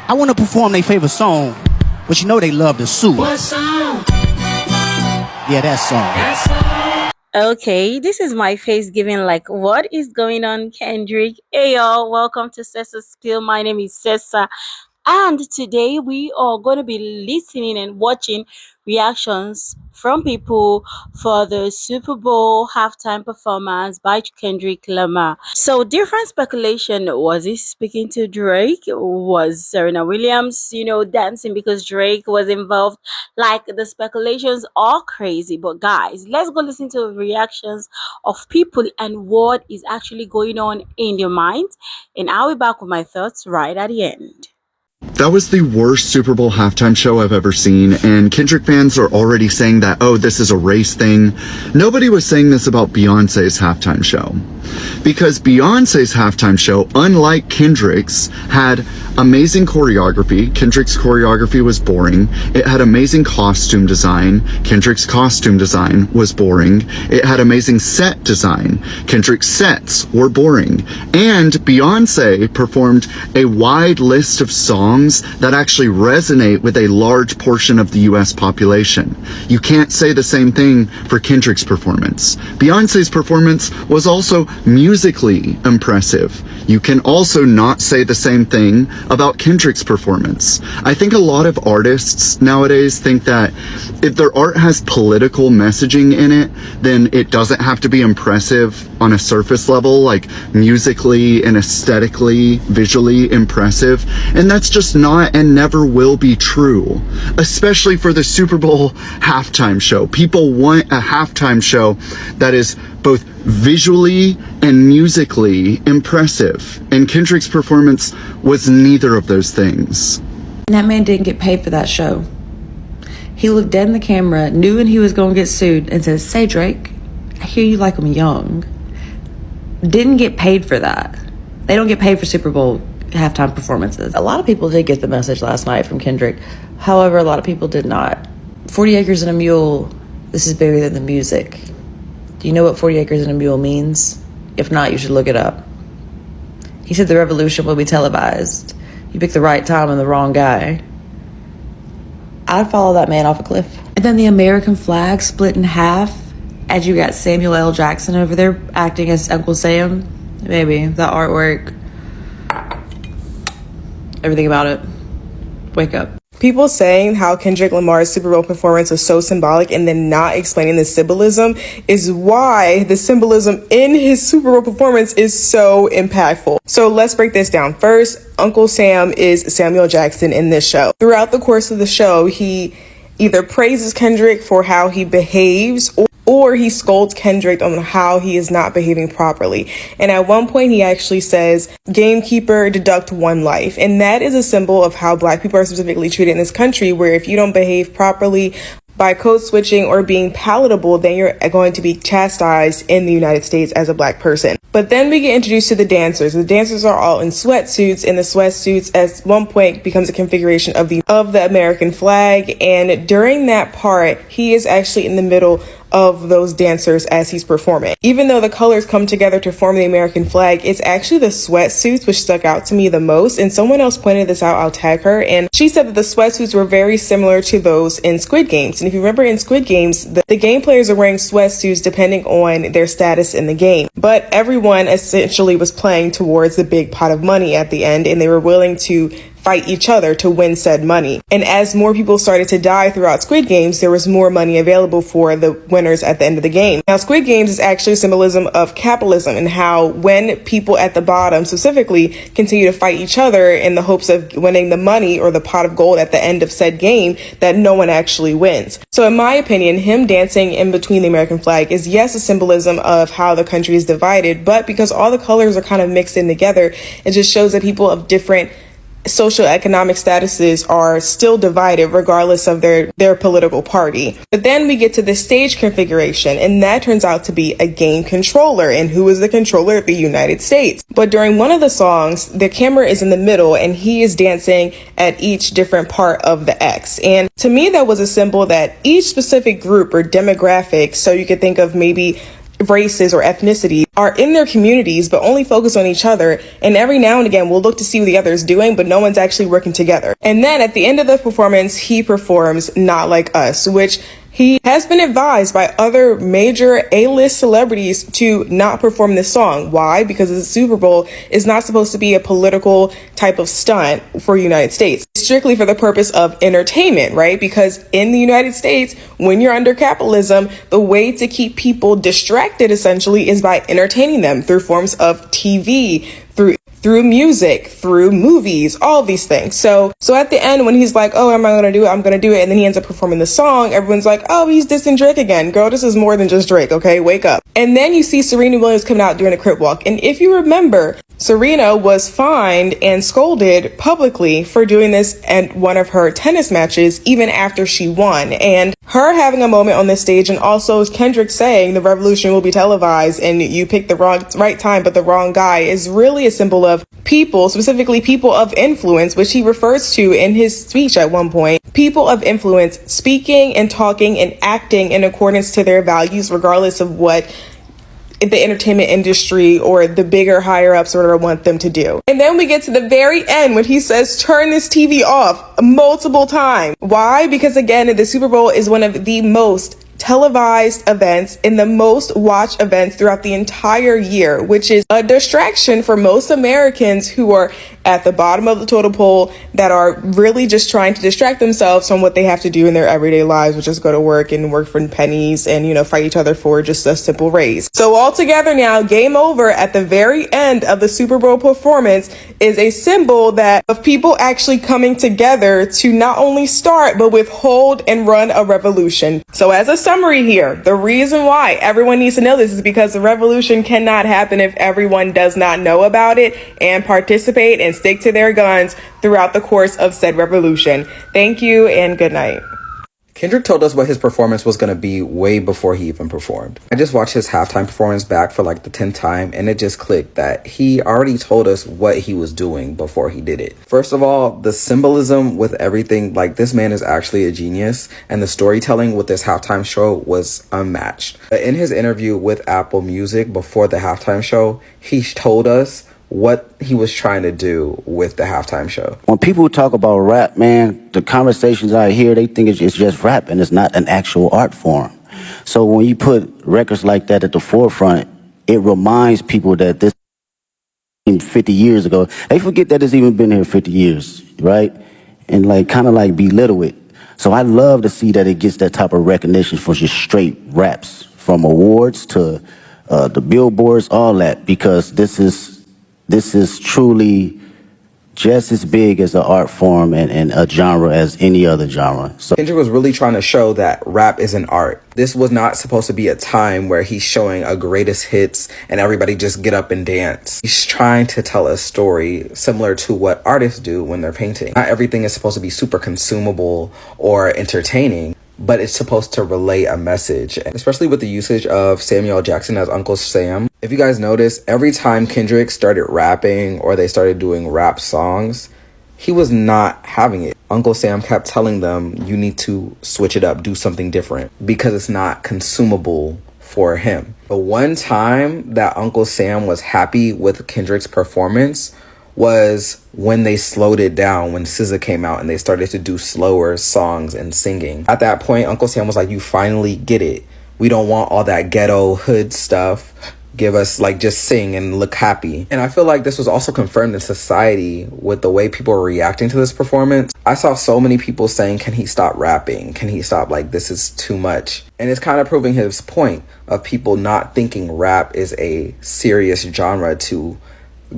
I want to perform their favorite song, but you know they love the sue. What song? Yeah, that song. Okay, this is my face giving like, what is going on, Kendrick? Hey y'all, welcome to Sessa Spill. My name is Sessa, and today we are going to be listening and watching reactions from people for the Super Bowl halftime performance by Kendrick Lamar. So different speculation: was he speaking to Drake? Was Serena Williams, dancing because Drake was involved? Like, the speculations are crazy. But guys, let's go listen to reactions of people and what is actually going on in their minds. And I'll be back with my thoughts right at the end. That was the worst Super Bowl halftime show I've ever seen, and Kendrick fans are already saying that, oh, this is a race thing. Nobody was saying this about Beyonce's halftime show. Because Beyonce's halftime show, unlike Kendrick's, had amazing choreography. Kendrick's choreography was boring. It had amazing costume design. Kendrick's costume design was boring. It had amazing set design. Kendrick's sets were boring. And Beyonce performed a wide list of songs that actually resonate with a large portion of the US population. You can't say the same thing for Kendrick's performance. Beyonce's performance was also musically impressive. You can also not say the same thing about Kendrick's performance. I think a lot of artists nowadays think that if their art has political messaging in it, then it doesn't have to be impressive on a surface level, like musically and aesthetically, visually impressive. And that's just not and never will be true, especially for the Super Bowl halftime show. People want a halftime show that is both visually and musically impressive, and Kendrick's performance was neither of those things. And that man didn't get paid for that show. He looked dead in the camera, knew when he was going to get sued, and said, "Say, Drake, I hear you like him young." Didn't get paid for that. They don't get paid for Super Bowl halftime performances. A lot of people did get the message last night from Kendrick. However, a lot of people did not. 40 acres and a mule, this is bigger than the music. Do you know what 40 acres and a mule means? If not, you should look it up. He said the revolution will be televised. You picked the right time and the wrong guy. I'd follow that man off a cliff. And then the American flag split in half, as you got Samuel L. Jackson over there acting as Uncle Sam. Maybe the artwork, everything about it. Wake up. People saying how Kendrick Lamar's Super Bowl performance was so symbolic and then not explaining the symbolism is why the symbolism in his Super Bowl performance is so impactful. So let's break this down. First, Uncle Sam is Samuel Jackson in this show. Throughout the course of the show, he either praises Kendrick for how he behaves or he scolds Kendrick on how he is not behaving properly. And at one point, he actually says, "Gamekeeper, deduct one life." And that is a symbol of how Black people are specifically treated in this country, where if you don't behave properly by code switching or being palatable, then you're going to be chastised in the United States as a Black person. But then we get introduced to the dancers. The dancers are all in sweatsuits, and the sweatsuits at one point becomes a configuration of the American flag. And during that part, he is actually in the middle of those dancers as he's performing. Even though the colors come together to form the American flag, it's actually the sweatsuits which stuck out to me the most. And someone else pointed this out, I'll tag her, and she said that the sweatsuits were very similar to those in Squid Games. And if you remember in Squid Games, the game players are wearing sweatsuits depending on their status in the game. But everyone essentially was playing towards the big pot of money at the end, and they were willing to fight each other to win said money. And as more people started to die throughout Squid Games, there was more money available for the winners at the end of the game. Now, Squid Games is actually a symbolism of capitalism and how when people at the bottom specifically continue to fight each other in the hopes of winning the money or the pot of gold at the end of said game, that no one actually wins. So in my opinion, him dancing in between the American flag is, yes, a symbolism of how the country is divided, but because all the colors are kind of mixed in together, it just shows that people of different socioeconomic statuses are still divided regardless of their political party. But then we get to the stage configuration, and that turns out to be a game controller. And who is the controller? The United States. But during one of the songs, the camera is in the middle and he is dancing at each different part of the X. And to me, that was a symbol that each specific group or demographic, so you could think of maybe races or ethnicities are in their communities but only focus on each other, and every now and again we'll look to see what the other is doing, but no one's actually working together. And then at the end of the performance, he performs Not Like Us, which he has been advised by other major A-list celebrities to not perform this song. Why? Because the Super Bowl is not supposed to be a political type of stunt for the United States. It's strictly for the purpose of entertainment, right? Because in the United States, when you're under capitalism, the way to keep people distracted essentially is by entertaining them through forms of TV, through music, through movies, all of these things. So at the end, when he's like, oh, am I going to do it? I'm going to do it. And then he ends up performing the song. Everyone's like, oh, he's dissing Drake again. Girl, this is more than just Drake. Okay, wake up. And then you see Serena Williams coming out doing a crip walk. And if you remember, Serena was fined and scolded publicly for doing this at one of her tennis matches, even after she won. And her having a moment on this stage, and also Kendrick saying the revolution will be televised and you picked the right time but the wrong guy, is really a symbol of people, specifically people of influence, which he refers to in his speech at one point. People of influence speaking and talking and acting in accordance to their values, regardless of what the entertainment industry or the bigger higher ups or whatever want them to do. And then we get to the very end when he says, turn this TV off multiple times. Why? Because again, the Super Bowl is one of the most televised events and the most watched events throughout the entire year, which is a distraction for most Americans who are at the bottom of the totem pole, that are really just trying to distract themselves from what they have to do in their everyday lives, which is go to work and work for pennies and, fight each other for just a simple raise. So altogether now, game over at the very end of the Super Bowl performance is a symbol of people actually coming together to not only start, but withhold and run a revolution. So as a summary here, the reason why everyone needs to know this is because the revolution cannot happen if everyone does not know about it and participate and stick to their guns throughout the course of said revolution. Thank you and good night. Kendrick told us what his performance was going to be way before he even performed. I just watched his halftime performance back for like the 10th time, and it just clicked that he already told us what he was doing before he did it. First of all, the symbolism with everything, like this man is actually a genius, and the storytelling with this halftime show was unmatched. In his interview with Apple Music before the halftime show, he told us what he was trying to do with the halftime show. When people talk about rap, man, the conversations I hear, they think it's just rap and it's not an actual art form. So when you put records like that at the forefront, it reminds people that this 50 years ago, they forget that it's even been here 50 years, right? And kind of belittle it. So I love to see that it gets that type of recognition for just straight raps, from awards to the billboards, all that, because this is truly just as big as an art form and a genre as any other genre. So Kendrick was really trying to show that rap is an art. This was not supposed to be a time where he's showing a greatest hits and everybody just get up and dance. He's trying to tell a story similar to what artists do when they're painting. Not everything is supposed to be super consumable or entertaining, but it's supposed to relay a message, especially with the usage of Samuel L. Jackson as Uncle Sam. If you guys notice, every time Kendrick started rapping or they started doing rap songs, he was not having it. Uncle Sam kept telling them, you need to switch it up, do something different, because it's not consumable for him. The one time that Uncle Sam was happy with Kendrick's performance was when they slowed it down, when SZA came out and they started to do slower songs and singing. At that point, Uncle Sam was like, you finally get it. We don't want all that ghetto hood stuff. Give us just sing and look happy. And I feel like this was also confirmed in society with the way people were reacting to this performance. I saw so many people saying, can he stop rapping? Can he stop? This is too much. And it's kind of proving his point of people not thinking rap is a serious genre to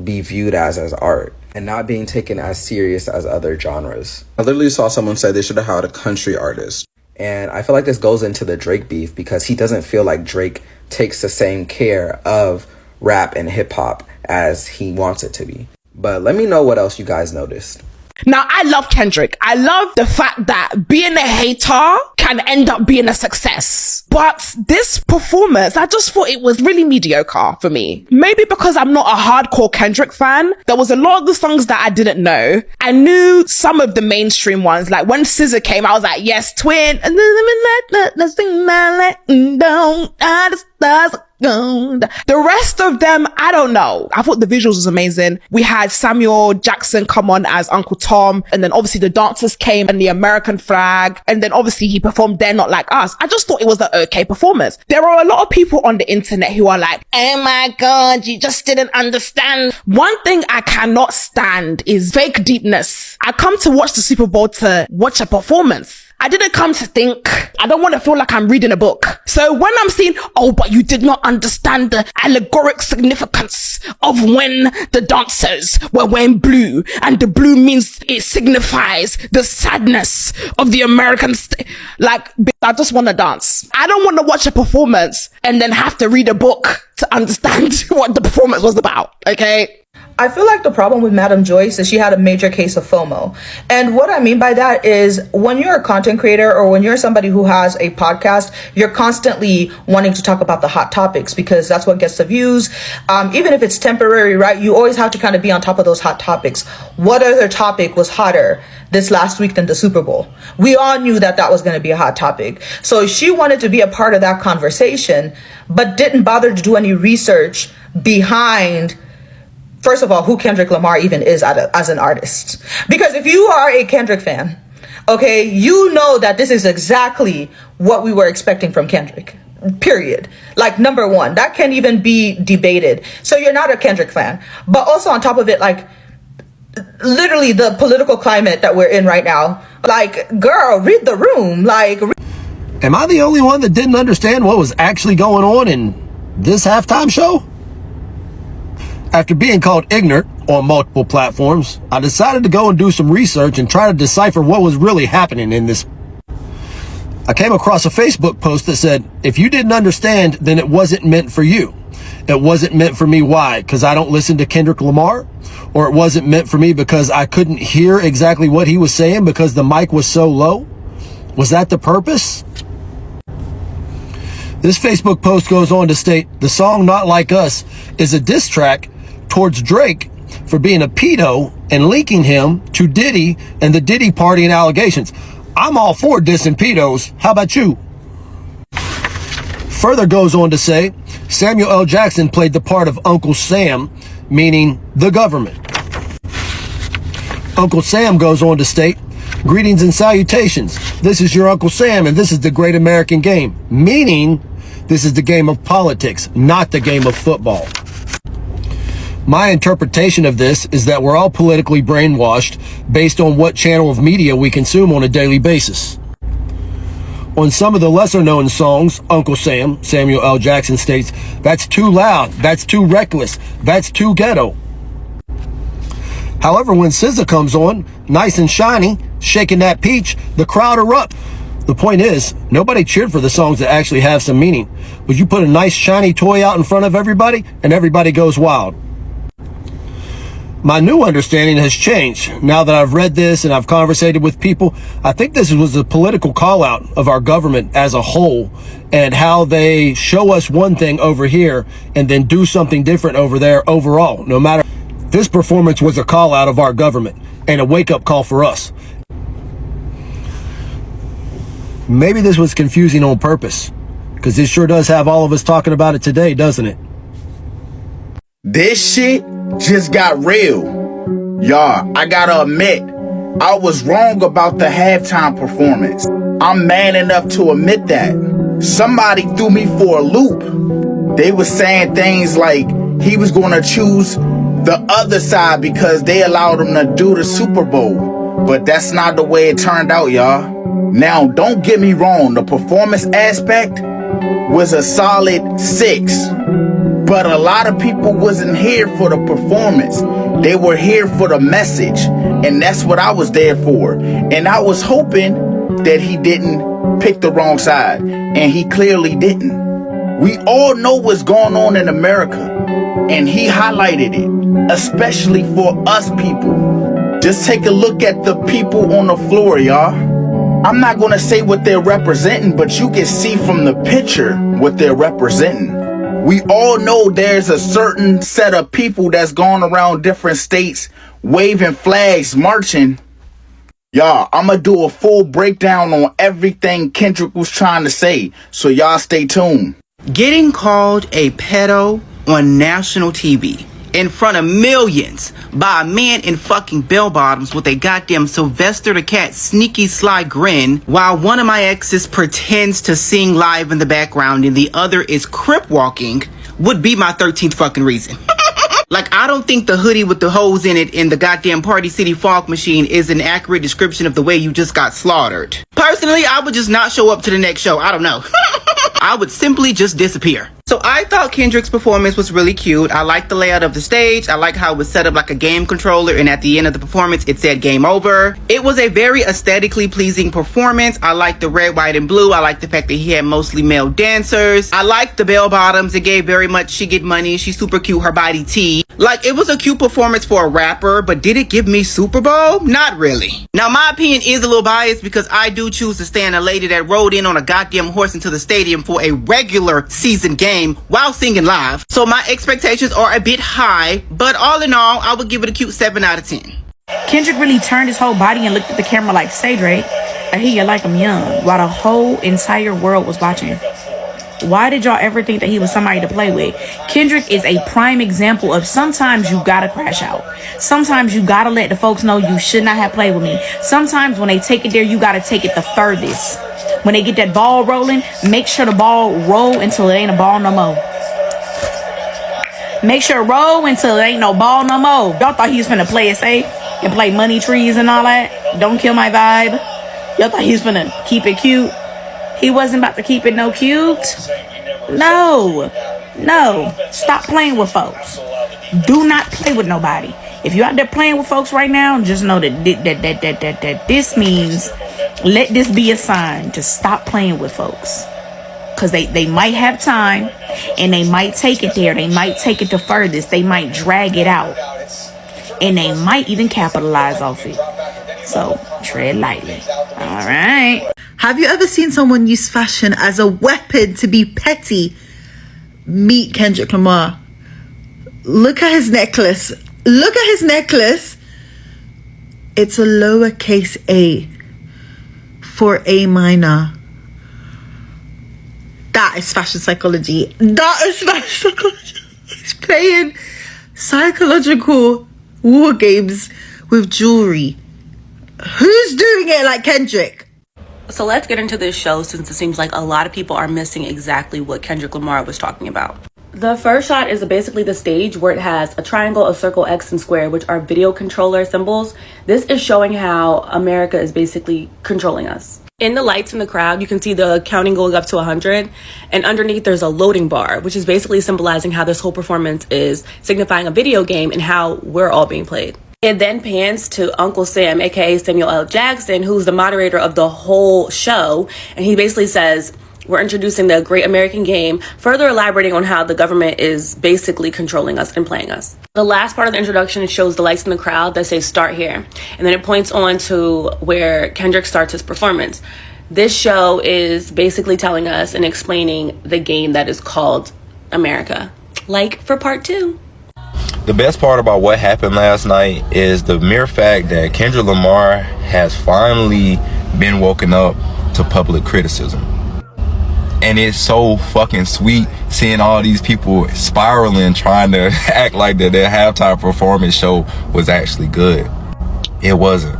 be viewed as art and not being taken as serious as other genres. I literally saw someone say they should have had a country artist. And I feel like this goes into the Drake beef because he doesn't feel like Drake takes the same care of rap and hip hop as he wants it to be. But let me know what else you guys noticed. Now, I love Kendrick. I love the fact that being a hater can end up being a success. But this performance, I just thought it was really mediocre for me. Maybe because I'm not a hardcore Kendrick fan. There was a lot of the songs that I didn't know. I knew some of the mainstream ones. Like when SZA came, I was like, yes, twin. The rest of them, I don't know. I thought the visuals was amazing. We had Samuel Jackson come on as Uncle Tom, and then obviously the dancers came and the American flag, and then obviously he performed They're Not Like Us. I just thought it was an okay performance. There are a lot of people on the internet who are like, oh my God, you just didn't understand. One thing I cannot stand is fake deepness. I come to watch the Super Bowl to watch a performance. I didn't come to think. I don't want to feel like I'm reading a book. So when I'm seeing, oh, but you did not understand the allegoric significance of when the dancers were wearing blue, and the blue means it signifies the sadness of the American like, I just want to dance. I don't want to watch a performance and then have to read a book to understand what the performance was about, okay? I feel like the problem with Madam Joyce is she had a major case of FOMO. And what I mean by that is when you're a content creator or when you're somebody who has a podcast, you're constantly wanting to talk about the hot topics because that's what gets the views. Even if it's temporary, right? You always have to kind of be on top of those hot topics. What other topic was hotter this last week than the Super Bowl? We all knew that that was going to be a hot topic. So she wanted to be a part of that conversation, but didn't bother to do any research behind, first of all, who Kendrick Lamar even is as an artist. Because if you are a Kendrick fan, okay, you know that this is exactly what we were expecting from Kendrick. Period. Like, number one, that can't even be debated. So you're not a Kendrick fan. But also on top of it, like, literally the political climate that we're in right now, like, girl, read the room. Like, am I the only one that didn't understand what was actually going on in this halftime show? After being called ignorant on multiple platforms, I decided to go and do some research and try to decipher what was really happening in this. I came across a Facebook post that said, if you didn't understand, then it wasn't meant for you. It wasn't meant for me. Why? Because I don't listen to Kendrick Lamar? Or it wasn't meant for me because I couldn't hear exactly what he was saying because the mic was so low? Was that the purpose? This Facebook post goes on to state, the song Not Like Us is a diss track towards Drake for being a pedo and linking him to Diddy and the Diddy party and allegations. I'm all for dissing pedos. How about you? Further goes on to say, Samuel L. Jackson played the part of Uncle Sam, meaning the government. Uncle Sam goes on to state, greetings and salutations. This is your Uncle Sam and this is the great American game, meaning this is the game of politics, not the game of football. My interpretation of this is that we're all politically brainwashed based on what channel of media we consume on a daily basis. On some of the lesser known songs, Uncle Sam, Samuel L. Jackson states, that's too loud, that's too reckless, that's too ghetto. However, when SZA comes on, nice and shiny, shaking that peach, the crowd erupt. The point is, nobody cheered for the songs that actually have some meaning. But you put a nice shiny toy out in front of everybody, and everybody goes wild. My new understanding has changed. Now that I've read this and I've conversated with people, I think this was a political call out of our government as a whole and how they show us one thing over here and then do something different over there overall. No matter, this performance was a call out of our government and a wake up call for us. Maybe this was confusing on purpose because this sure does have all of us talking about it today, doesn't it? This shit just got real. Y'all, I gotta admit, I was wrong about the halftime performance. I'm man enough to admit that. Somebody threw me for a loop. They were saying things like he was gonna choose the other side because they allowed him to do the Super Bowl. But that's not the way it turned out, y'all. Now, don't get me wrong, the performance aspect was a solid 6. But a lot of people wasn't here for the performance. They were here for the message. And that's what I was there for. And I was hoping that he didn't pick the wrong side. And he clearly didn't. We all know what's going on in America. And he highlighted it, especially for us people. Just take a look at the people on the floor, y'all. I'm not going to say what they're representing, but you can see from the picture what they're representing. We all know there's a certain set of people that's going around different states waving flags, marching. Y'all, I'm going to do a full breakdown on everything Kendrick was trying to say, so y'all stay tuned. Getting called a pedo on national TV in front of millions by a man in fucking bell bottoms with a goddamn Sylvester the Cat sneaky sly grin while one of my exes pretends to sing live in the background and the other is crip walking would be my 13th fucking reason. Like, I don't think the hoodie with the holes in it in the goddamn Party City fog machine is an accurate description of the way you just got slaughtered. Personally, I would just not show up to the next show. I don't know. I would simply just disappear. So I thought Kendrick's performance was really cute. I liked the layout of the stage. I like how it was set up like a game controller, and at the end of the performance, it said game over. It was a very aesthetically pleasing performance. I liked the red, white, and blue. I liked the fact that he had mostly male dancers. I liked the bell bottoms. It gave very much she get money. She's super cute. Her body tea. Like, it was a cute performance for a rapper, but did it give me Super Bowl? Not really. Now, my opinion is a little biased because I do choose to stand a lady that rode in on a goddamn horse into the stadium for a regular season game while singing live. So my expectations are a bit high, but all in all, I would give it a cute 7 out of 10. Kendrick really turned his whole body and looked at the camera like, "Say, Drake, I hear you like I'm young," while the whole entire world was watching. Why did y'all ever think that he was somebody to play with? Kendrick is a prime example of sometimes you gotta crash out. Sometimes you gotta let the folks know you should not have played with me. Sometimes when they take it there, you gotta take it the furthest. When they get that ball rolling, make sure the ball roll until it ain't a ball no more. Make sure it roll until it ain't no ball no more. Y'all thought he was finna play it safe and play money trees and all that? Don't kill my vibe. Y'all thought he was finna keep it cute? He wasn't about to keep it no cute. No. Stop playing with folks. Do not play with nobody. If you're out there playing with folks right now, just know that this means, let this be a sign to stop playing with folks. Because they might have time and they might take it there. They might take it the furthest. They might drag it out. And they might even capitalize off it. So tread lightly. All right. Have you ever seen someone use fashion as a weapon to be petty? Meet Kendrick Lamar. Look at his necklace. Look at his necklace. It's a lowercase a for A minor. That is fashion psychology. That is fashion psychology. He's playing psychological war games with jewelry. Who's doing it like Kendrick? So let's get into this show, since it seems like a lot of people are missing exactly what Kendrick Lamar was talking about. The first shot is basically the stage where it has a triangle, a circle, X, and square, which are video controller symbols. This is showing how America is basically controlling us. In the lights in the crowd, you can see the counting going up to 100, and underneath there's a loading bar, which is basically symbolizing how this whole performance is signifying a video game and how we're all being played. It then pans to Uncle Sam, aka Samuel L. Jackson, who's the moderator of the whole show, and he basically says, "We're introducing the Great American Game," further elaborating on how the government is basically controlling us and playing us. The last part of the introduction shows the lights in the crowd that say "Start Here," and then it points on to where Kendrick starts his performance. This show is basically telling us and explaining the game that is called America. Like for part 2. The best part about what happened last night is the mere fact that Kendrick Lamar has finally been woken up to public criticism. And it's so fucking sweet seeing all these people spiraling, trying to act like that their halftime performance show was actually good. It wasn't.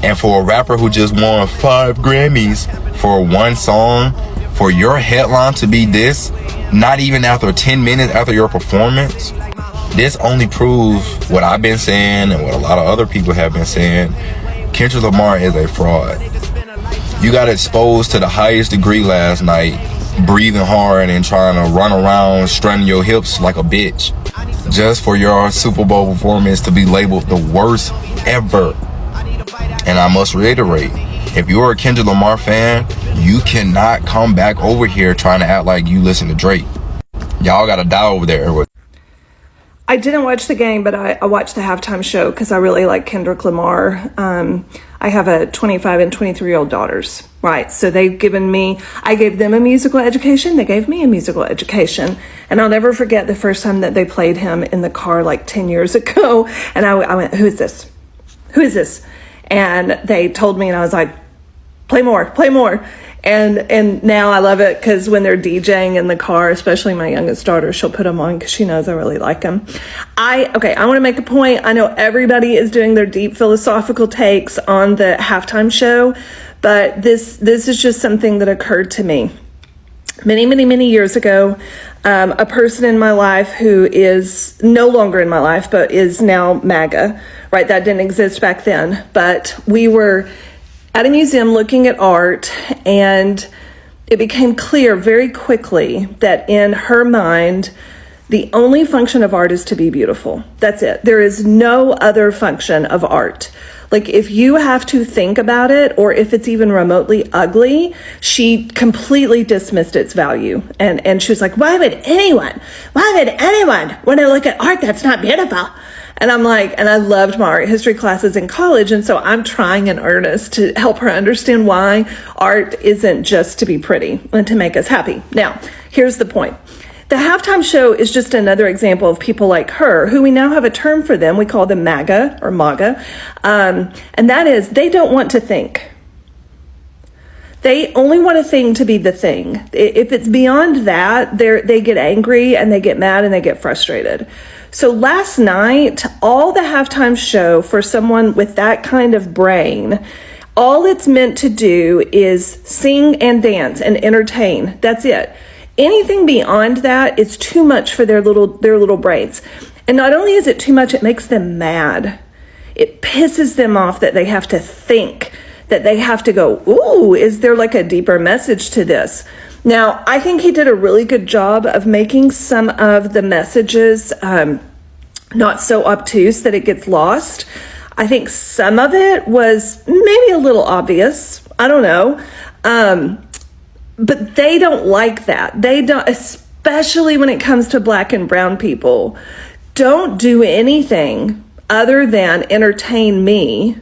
And for a rapper who just won 5 Grammys for one song, for your headline to be this, not even after 10 minutes after your performance, this only proves what I've been saying and what a lot of other people have been saying. Kendrick Lamar is a fraud. You got exposed to the highest degree last night, breathing hard and trying to run around strutting your hips like a bitch, just for your Super Bowl performance to be labeled the worst ever. And I must reiterate, if you're a Kendrick Lamar fan, you cannot come back over here trying to act like you listen to Drake. Y'all gotta die over there. I didn't watch the game, but I watched the halftime show because I really like Kendrick Lamar. I have a 25 and 23-year-old daughters, right? So I gave them a musical education. They gave me a musical education. And I'll never forget the first time that they played him in the car like 10 years ago. And I went, who is this? Who is this? And they told me, and I was like, play more. And now I love it because when they're DJing in the car, especially my youngest daughter, she'll put them on because she knows I really like them. I want to make a point. I know everybody is doing their deep philosophical takes on the halftime show, but this is just something that occurred to me many years ago. A person in my life who is no longer in my life, but is now MAGA, right? That didn't exist back then, but we were at a museum looking at art, and it became clear very quickly that in her mind, the only function of art is to be beautiful. That's it. There is no other function of art. Like, if you have to think about it, or if it's even remotely ugly, she completely dismissed its value. And she was like, why would anyone want to look at art that's not beautiful? And I'm like, and I loved my art history classes in college. And so I'm trying in earnest to help her understand why art isn't just to be pretty and to make us happy. Now, here's the point. The halftime show is just another example of people like her, who we now have a term for them. We call them MAGA or MAGA. And that is, they don't want to think. They only want a thing to be the thing. If it's beyond that, they get angry and they get mad and they get frustrated. So last night, all the halftime show for someone with that kind of brain, all it's meant to do is sing and dance and entertain. That's it. Anything beyond that is too much for their little brains. And not only is it too much, it makes them mad. It pisses them off that they have to think, that they have to go, ooh, is there like a deeper message to this? Now, I think he did a really good job of making some of the messages not so obtuse that it gets lost. I think some of it was maybe a little obvious. I don't know. But they don't like that. They don't, especially when it comes to Black and brown people, don't do anything other than entertain me,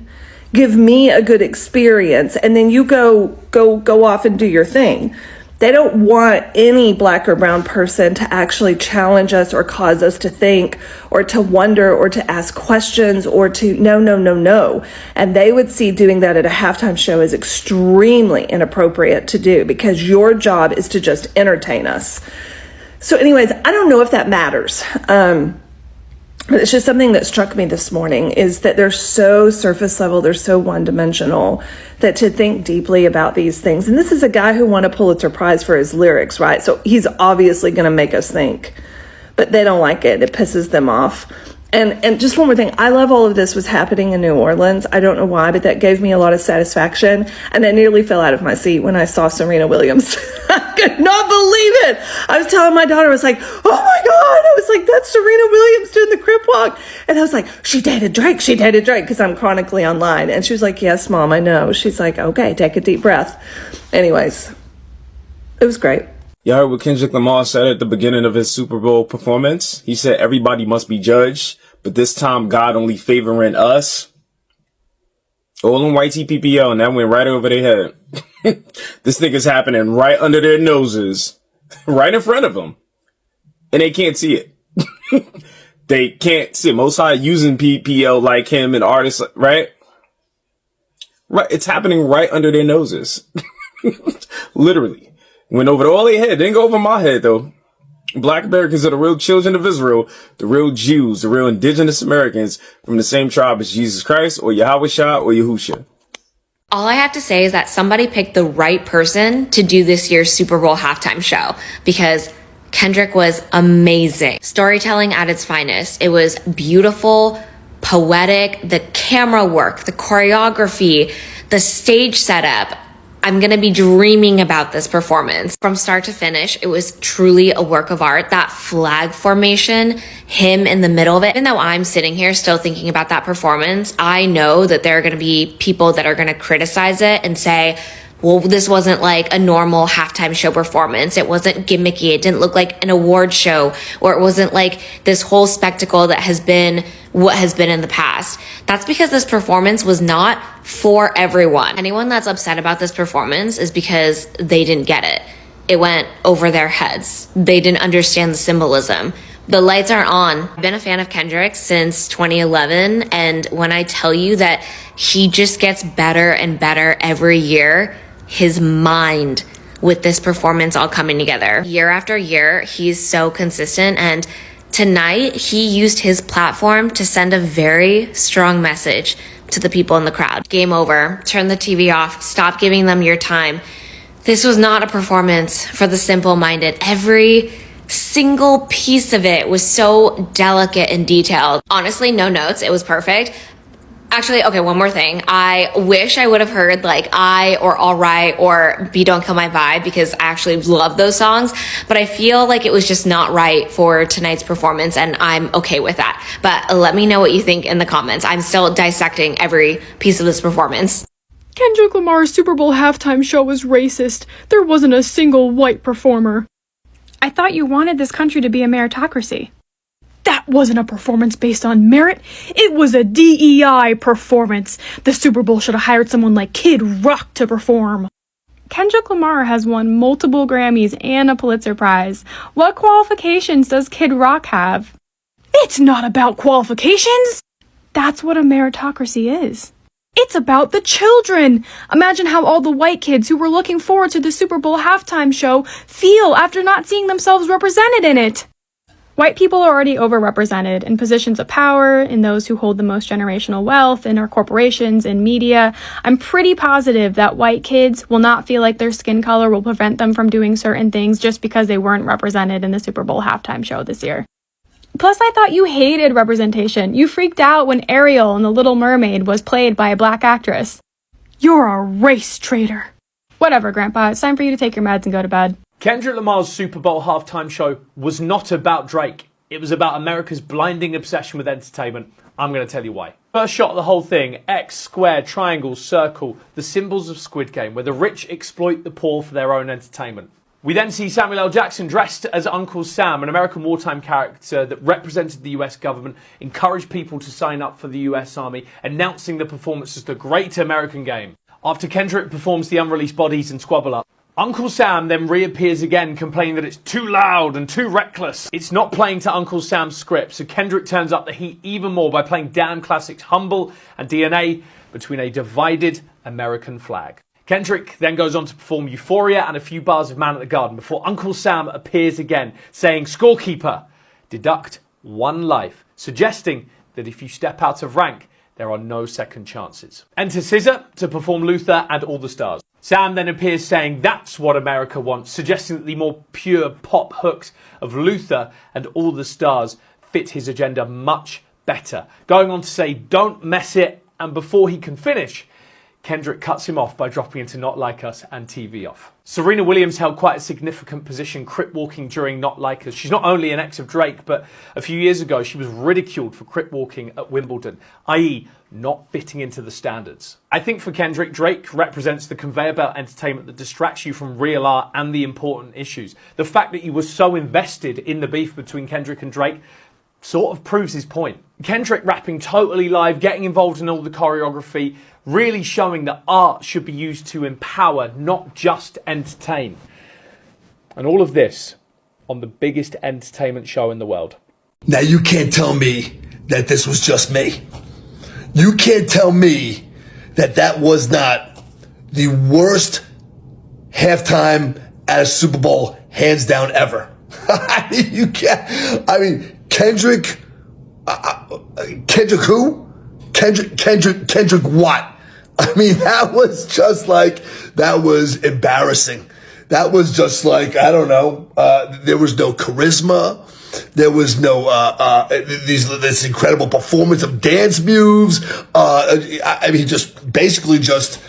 give me a good experience, and then you go off and do your thing. They don't want any Black or brown person to actually challenge us or cause us to think or to wonder or to ask questions or to no. And they would see doing that at a halftime show as extremely inappropriate to do, because your job is to just entertain us. So anyways, I don't know if that matters. But it's just something that struck me this morning, is that they're so surface level, they're so one-dimensional, that to think deeply about these things. And this is a guy who won a Pulitzer Prize for his lyrics, right? So he's obviously going to make us think. But they don't like it. It pisses them off. And just one more thing. I love all of this was happening in New Orleans. I don't know why, but that gave me a lot of satisfaction. And I nearly fell out of my seat when I saw Serena Williams. I could not believe it. I was telling my daughter, I was like, oh my God. I was like, that's Serena Williams doing the crip walk. And I was like, she dated Drake, because I'm chronically online. And she was like, yes, Mom, I know. She's like, okay, take a deep breath. Anyways, it was great. You heard what Kendrick Lamar said at the beginning of his Super Bowl performance? He said everybody must be judged, but this time God only favoring us. All in white TPPO, and that went right over their head. This thing is happening right under their noses, right in front of them, and they can't see it. They can't see it. Most High using PPL like him and artists, right? Right, it's happening right under their noses. Literally. Went over to all their head. Didn't go over my head, though. Black Americans are the real children of Israel, the real Jews, the real indigenous Americans from the same tribe as Jesus Christ or Yahweh Shah or Yahusha. All I have to say is that somebody picked the right person to do this year's Super Bowl halftime show, because Kendrick was amazing. Storytelling at its finest. It was beautiful, poetic, the camera work, the choreography, the stage setup. I'm going to be dreaming about this performance. From start to finish, it was truly a work of art. That flag formation, him in the middle of it. Even though I'm sitting here still thinking about that performance, I know that there are going to be people that are going to criticize it and say, well, this wasn't like a normal halftime show performance. It wasn't gimmicky. It didn't look like an award show, or it wasn't like this whole spectacle that has been what has been in the past. That's because this performance was not for everyone. Anyone that's upset about this performance is because they didn't get it. It went over their heads. They didn't understand the symbolism. The lights aren't on. I've been a fan of Kendrick since 2011, and when I tell you that he just gets better and better every year, his mind with this performance all coming together. Year after year, he's so consistent, and tonight he used his platform to send a very strong message to the people in the crowd. Game over. Turn the TV off. Stop giving them your time. This was not a performance for the simple-minded. Every single piece of it was so delicate and detailed. Honestly, no notes. It was perfect. Actually, okay, one more thing. I wish I would have heard like I or All Right or Be Don't Kill My Vibe, because I actually love those songs, but I feel like it was just not right for tonight's performance, and I'm okay with that. But let me know what you think in the comments. I'm still dissecting every piece of this performance. Kendrick Lamar's Super Bowl halftime show was racist. There wasn't a single white performer. I thought you wanted this country to be a meritocracy. That wasn't a performance based on merit. It was a DEI performance. The Super Bowl should have hired someone like Kid Rock to perform. Kendrick Lamar has won multiple Grammys and a Pulitzer Prize. What qualifications does Kid Rock have? It's not about qualifications. That's what a meritocracy is. It's about the children. Imagine how all the white kids who were looking forward to the Super Bowl halftime show feel after not seeing themselves represented in it. White people are already overrepresented in positions of power, in those who hold the most generational wealth, in our corporations, in media. I'm pretty positive that white kids will not feel like their skin color will prevent them from doing certain things just because they weren't represented in the Super Bowl halftime show this year. Plus, I thought you hated representation. You freaked out when Ariel in The Little Mermaid was played by a black actress. You're a race traitor. Whatever, Grandpa. It's time for you to take your meds and go to bed. Kendrick Lamar's Super Bowl halftime show was not about Drake. It was about America's blinding obsession with entertainment. I'm going to tell you why. First shot of the whole thing, X, square, triangle, circle, the symbols of Squid Game, where the rich exploit the poor for their own entertainment. We then see Samuel L. Jackson dressed as Uncle Sam, an American wartime character that represented the US government, encouraged people to sign up for the US Army, announcing the performance as the Great American Game. After Kendrick performs the unreleased Bodies and Squabble Up, Uncle Sam then reappears again, complaining that it's too loud and too reckless. It's not playing to Uncle Sam's script, so Kendrick turns up the heat even more by playing damn classics Humble and DNA between a divided American flag. Kendrick then goes on to perform Euphoria and a few bars of Man at the Garden before Uncle Sam appears again, saying, "Scorekeeper, deduct one life," suggesting that if you step out of rank, there are no second chances. Enter SZA to perform Luther and All the Stars. Sam then appears saying that's what America wants, suggesting that the more pure pop hooks of Luther and All the Stars fit his agenda much better. Going on to say, "Don't mess it," and before he can finish, Kendrick cuts him off by dropping into Not Like Us and TV Off. Serena Williams held quite a significant position crip walking during Not Like Us. She's not only an ex of Drake, but a few years ago she was ridiculed for crip walking at Wimbledon, i.e. not fitting into the standards. I think for Kendrick, Drake represents the conveyor belt entertainment that distracts you from real art and the important issues. The fact that he was so invested in the beef between Kendrick and Drake sort of proves his point. Kendrick rapping totally live, getting involved in all the choreography, really showing that art should be used to empower, not just entertain. And all of this on the biggest entertainment show in the world. Now you can't tell me that this was just me. You can't tell me that that was not the worst halftime at a Super Bowl, hands down, ever. You can't. I mean, Kendrick. Kendrick who? Kendrick what? I mean, that was just like, that was embarrassing. That was just like, I don't know. There was no charisma. There was no this incredible performance of dance moves. I mean, just basically just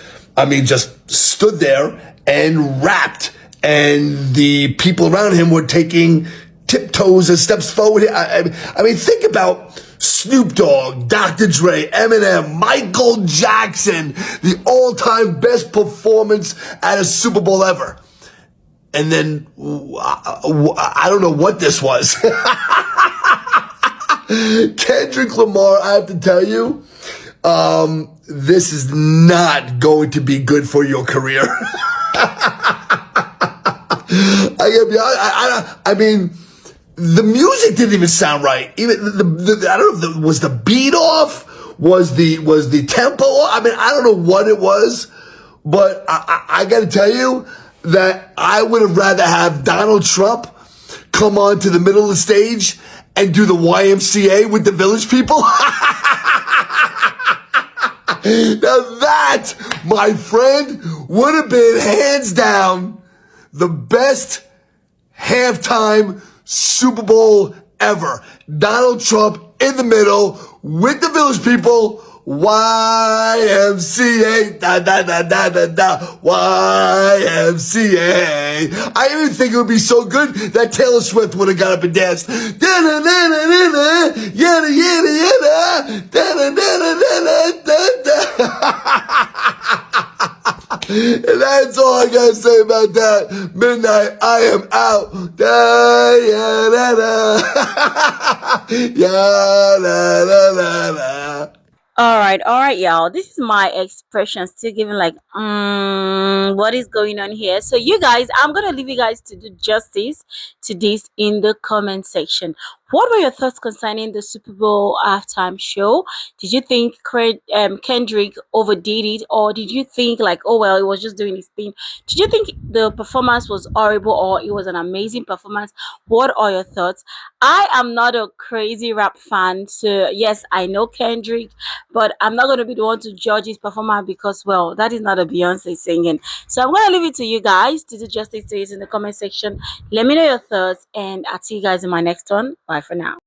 stood there and rapped, and the people around him were taking tiptoes and steps forward. I mean, think about Snoop Dogg, Dr. Dre, Eminem, Michael Jackson, the all-time best performance at a Super Bowl ever. And then, I don't know what this was. Kendrick Lamar, I have to tell you, this is not going to be good for your career. I mean, the music didn't even sound right. Even I don't know, was the beat off? Was the tempo off? I mean, I don't know what it was, but I got to tell you that I would have rather have Donald Trump come on to the middle of the stage and do the YMCA with the village people. Now that, my friend, would have been hands down the best halftime Super Bowl ever. Donald Trump in the middle with the village people. YMCA, da da da da da da, YMCA. I even think it would be so good that Taylor Swift would have got up and danced. Da da da da da da, yada yada yada, da da da da da da da. And that's all I gotta say about that. Midnight, I am out. Da ya da da, ya da da da da. All right, y'all. This is my expression, still giving like, what is going on here? So, you guys, I'm gonna leave you guys to do justice to this in the comment section. What were your thoughts concerning the Super Bowl halftime show? Did you think Kendrick overdid it, or did you think like, oh well, he was just doing his thing? Did you think the performance was horrible, or it was an amazing performance? What are your thoughts? I am not a crazy rap fan, so yes, I know Kendrick, but I'm not going to be the one to judge his performance because, well, that is not a Beyonce singing. So I'm going to leave it to you guys to do justice to it in the comment section. Let me know your thoughts, and I'll see you guys in my next one. Bye for now.